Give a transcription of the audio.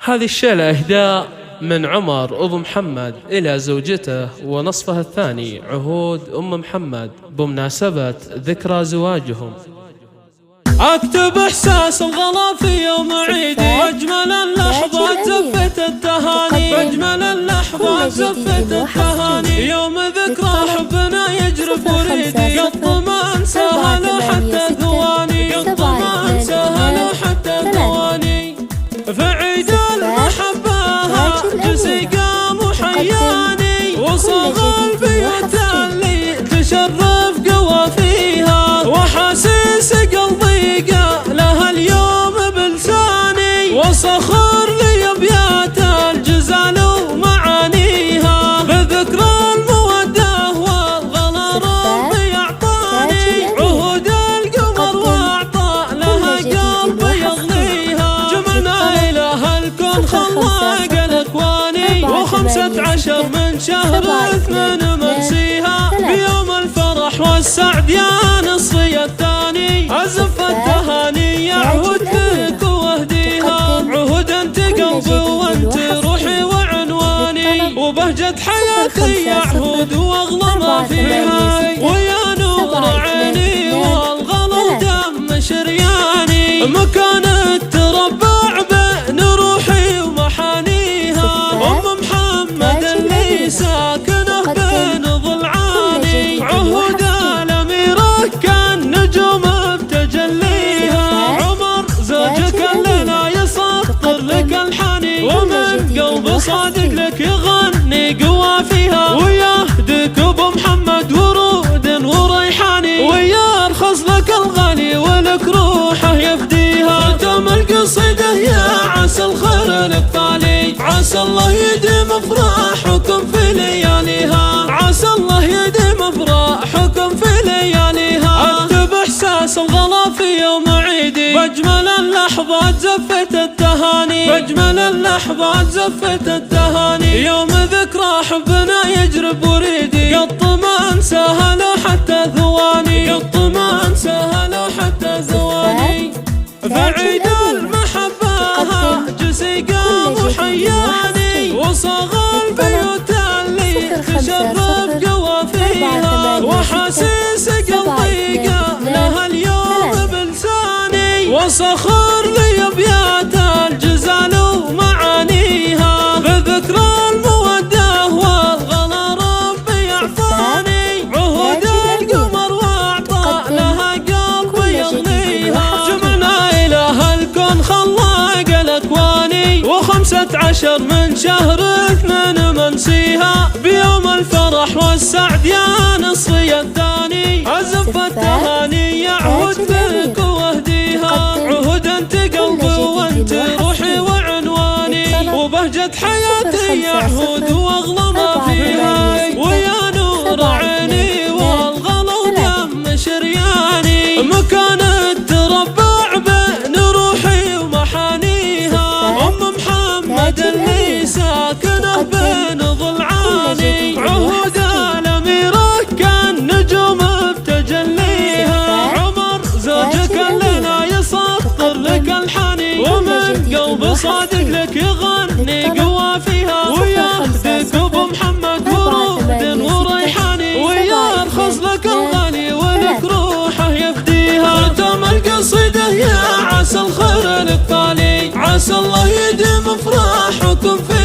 هذه الشيلة إهداء من عمر أبو محمد إلى زوجته ونصفها الثاني عهود أم محمد بمناسبة ذكرى زواجهم. أكتب إحساس الغلا في يوم عيدي، أجمل اللحظات زفت التهاني، أجمل اللحظات زفت التهاني، يوم ذكرى حبنا يجرف وريدي، قط ما أنساها لو حتى ثواني، قط ما أنساها لو حتى ثواني. في عيد المحبة جسي قام وحياني، وصغى البيوت اللي تشرف قوافيها، وحاسس قلبي لها اليوم بلساني، وصخر لي ابيات الجزال ومعانيها، بذكرى المودة والغلا ربي اعطاني، عهود القمر واعطى لها قلب يغليها، جمعنا اله الكون خلاق الاكواني، و15 من شهر 8 مرسيها، بيوم الفرح والسعد يا نصفي الثاني، أزف التهاني يا عهود لك واهديها، عهود انت قلبي وانت روحي وعنواني، وبهجة حياتي يا عهود واغلى ما فيها، ويا نور عيني والغلا ودم شرياني، مكان التربع بين روحي ومحانيها، أم محمد اللي ساكنه بين ضلعاني، عهود الأميرة كان نجوم بتجليها، عمر زوجك اللي لا يسطر لك الحني، ومن قلب صادق لك يغني قوافيها، ويهدك ابو محمد ورود وريحاني، ويرخص لك الغالي ولك روحه يفديها، ختم القصيدة يا عسى الخير لك طالي، عسى الله يديم افراحكم في لياليها، عسى الله يديم افراحكم في لياليها، اكتب احساس الغلا في يوم عيدي، باجمل اللحظات زفت التهاني، باجمل اللحظات زفت التهاني، يوم ذكرى حبنا يجرب وريدي، قط ما انساها لو حتى ثواني، قط ما انساها لو حتى ثواني. فعيد المحبة جسي قام وحياني، وصغى البيوت اللي تشرف قوافيها، وحاسس قلبي لها اليوم بلساني، وصخر لي ابيات الجزال ومعانيها، بذكرى المودة والغلا ربي اعطاني، عهود القمر واعطى لها قلب يغليها، جمعنا اله الكون خلاق الاكواني، و15 من شهر 8 منسيها، بيوم الفرح والسعد يا نصفي الثاني، أزف التهاني يا عهود لك واهديها، عهود انت قلبي وانت روحي وعنواني، وبهجة حياتي يا عهود واغلى ما فيها، ويا نور عيني والغلا ودم شرياني، مكان التربع بين روحي ومحانيها، أم محمد اللي ساكنه بين ضلعاني، عهود الأميرة كان نجوم بتجليها، عمر زوجك اللي لا يسطر لك الحني، ومن قلب صادق لك يغني قوافيها، ويهدك ابو محمد ورود وريحاني، ويرخص لك الغالي ولك روحه يفديها، ختم القصيدة يا عسى الخير لك طالي، عسى الله يديم افراحكم في